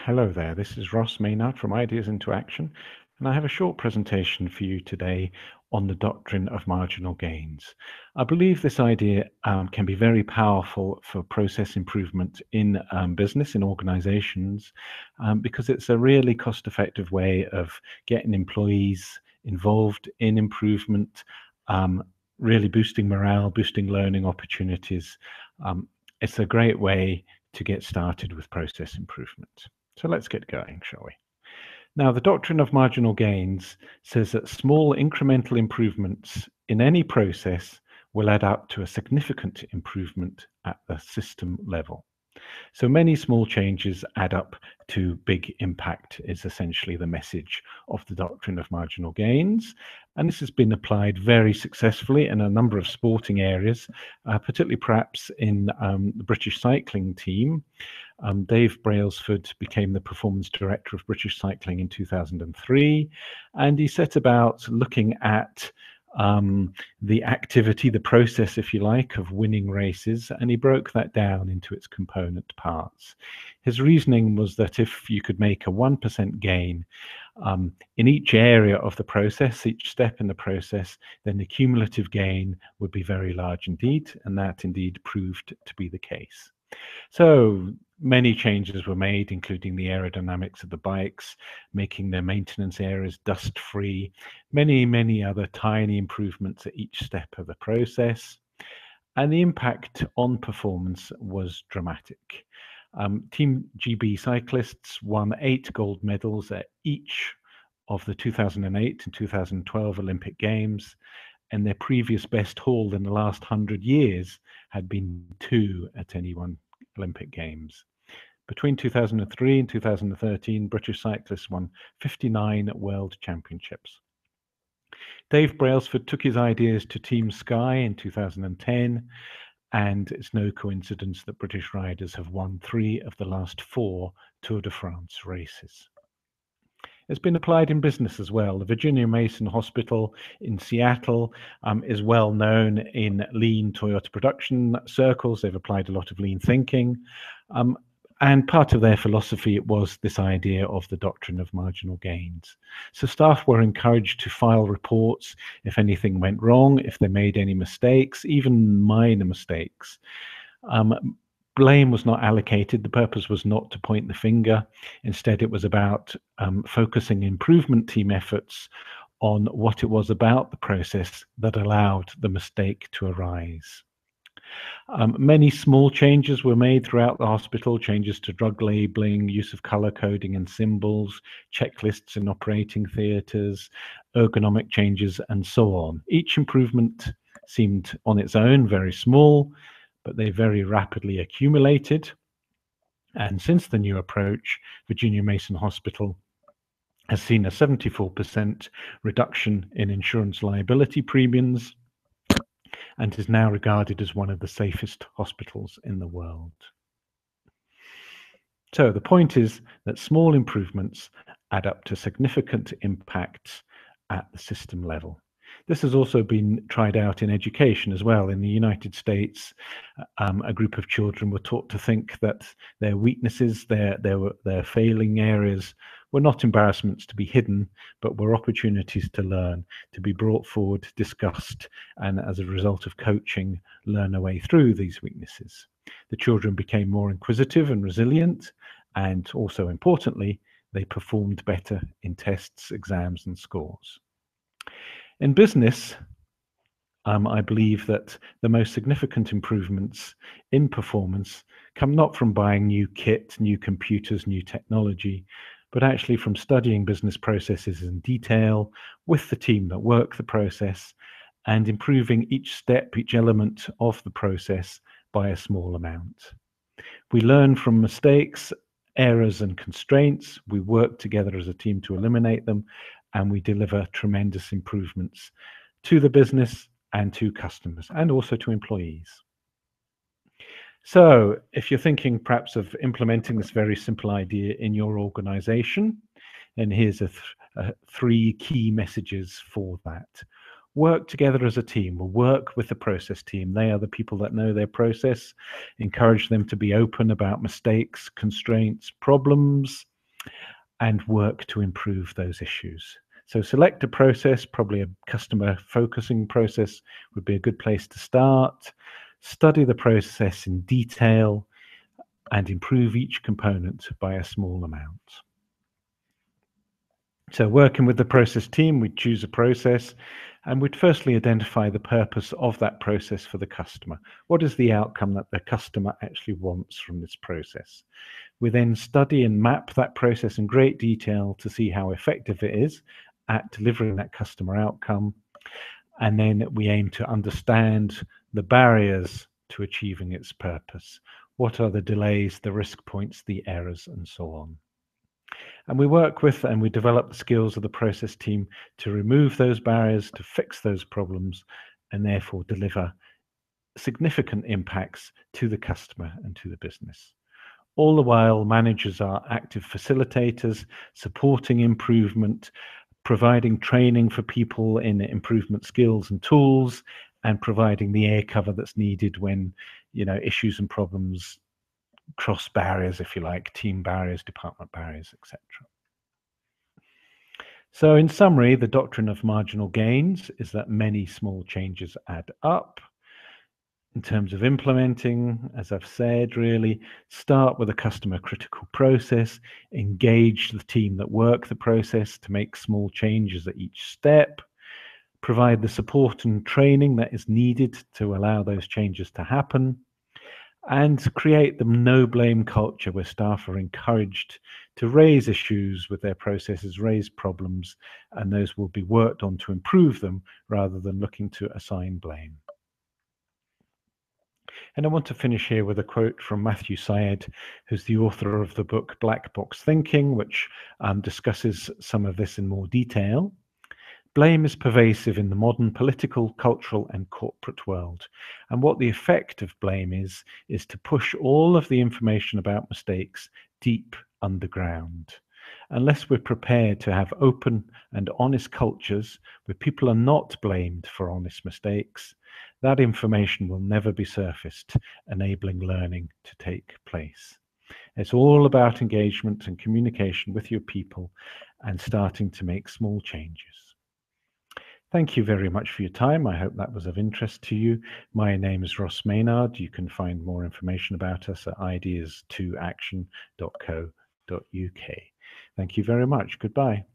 Hello there, this is Ross Maynard from Ideas into Action, and I have a short presentation for you today on the doctrine of marginal gains. I believe this idea can be very powerful for process improvement in business, in organizations, because it's a really cost-effective way of getting employees involved in improvement, really boosting morale, boosting learning opportunities. It's a great way to get started with process improvement. So let's get going, shall we? Now, the doctrine of marginal gains says that small incremental improvements in any process will add up to a significant improvement at the system level. So many small changes add up to big impact is essentially the message of the doctrine of marginal gains. And this has been applied very successfully in a number of sporting areas, particularly perhaps in the British cycling team. Dave Brailsford became the performance director of British Cycling in 2003, and he set about looking at the activity, the process, if you like, of winning races, and he broke that down into its component parts. His reasoning was that if you could make a 1% gain in each area of the process, each step in the process, then the cumulative gain would be very large indeed, and that indeed proved to be the case. So many changes were made, including the aerodynamics of the bikes, making their maintenance areas dust-free, many other tiny improvements at each step of the process. And the impact on performance was dramatic. Team GB cyclists won 8 gold medals at each of the 2008 and 2012 Olympic Games, and their previous best haul in the last 100 years had been 2 at any one Olympic Games. Between 2003 and 2013, British cyclists won 59 World Championships. Dave Brailsford took his ideas to Team Sky in 2010, and it's no coincidence that British riders have won 3 of the last 4 Tour de France races. It's been applied in business as well. The Virginia Mason Hospital in Seattle is well known in lean Toyota production circles. They've applied a lot of lean thinking. And part of their philosophy was this idea of the doctrine of marginal gains. So staff were encouraged to file reports if anything went wrong, if they made any mistakes, even minor mistakes. Blame was not allocated. The purpose was not to point the finger. Instead, it was about focusing improvement team efforts on what it was about the process that allowed the mistake to arise. Many small changes were made throughout the hospital, changes to drug labeling, use of color coding and symbols, checklists in operating theaters, ergonomic changes, and so on. Each improvement seemed on its own very small, but they very rapidly accumulated. And since the new approach, Virginia Mason Hospital has seen a 74% reduction in insurance liability premiums and is now regarded as one of the safest hospitals in the world. So the point is that small improvements add up to significant impacts at the system level. This has also been tried out in education as well. In the United States, a group of children were taught to think that their weaknesses, their failing areas, were not embarrassments to be hidden, but were opportunities to learn, to be brought forward, discussed, and as a result of coaching, learn a way through these weaknesses. The children became more inquisitive and resilient, and also importantly, they performed better in tests, exams, and scores. In business, I believe that the most significant improvements in performance come not from buying new kit, new computers, new technology, but actually from studying business processes in detail with the team that work the process and improving each step, each element of the process by a small amount. We learn from mistakes, errors, and constraints. We work together as a team to eliminate them, and we deliver tremendous improvements to the business and to customers and also to employees. So if you're thinking perhaps of implementing this very simple idea in your organization, then here's 3 key messages for that. Work together as a team. We'll work with the process team. They are the people that know their process. Encourage them to be open about mistakes, constraints, problems. and work to improve those issues. So select a process, probably a customer focusing process would be a good place to start. Study the process in detail and improve each component by a small amount. So working with the process team, we'd choose a process and we'd firstly identify the purpose of that process for the customer. What is the outcome that the customer actually wants from this process? We then study and map that process in great detail to see how effective it is at delivering that customer outcome. And then we aim to understand the barriers to achieving its purpose. What are the delays, the risk points, the errors, and so on. And we work with and we develop the skills of the process team to remove those barriers, to fix those problems, and therefore deliver significant impacts to the customer and to the business. All the while, managers are active facilitators, supporting improvement, providing training for people in improvement skills and tools, and providing the air cover that's needed when, issues and problems cross barriers, if you like, team barriers, department barriers, etc. So in summary, the doctrine of marginal gains is that many small changes add up. In terms of implementing, as I've said, really start with a customer critical process, engage the team that work the process to make small changes at each step, provide the support and training that is needed to allow those changes to happen, and create the no blame culture where staff are encouraged to raise issues with their processes, raise problems, and those will be worked on to improve them rather than looking to assign blame. And I want to finish here with a quote from Matthew Syed, who's the author of the book Black Box Thinking, which discusses some of this in more detail. Blame is pervasive in the modern political, cultural, and corporate world. And what the effect of blame is to push all of the information about mistakes deep underground. Unless we're prepared to have open and honest cultures where people are not blamed for honest mistakes, that information will never be surfaced, enabling learning to take place. It's all about engagement and communication with your people and starting to make small changes. Thank you very much for your time. I hope that was of interest to you. My name is Ross Maynard. You can find more information about us at ideas2action.co.uk. Thank you very much. Goodbye.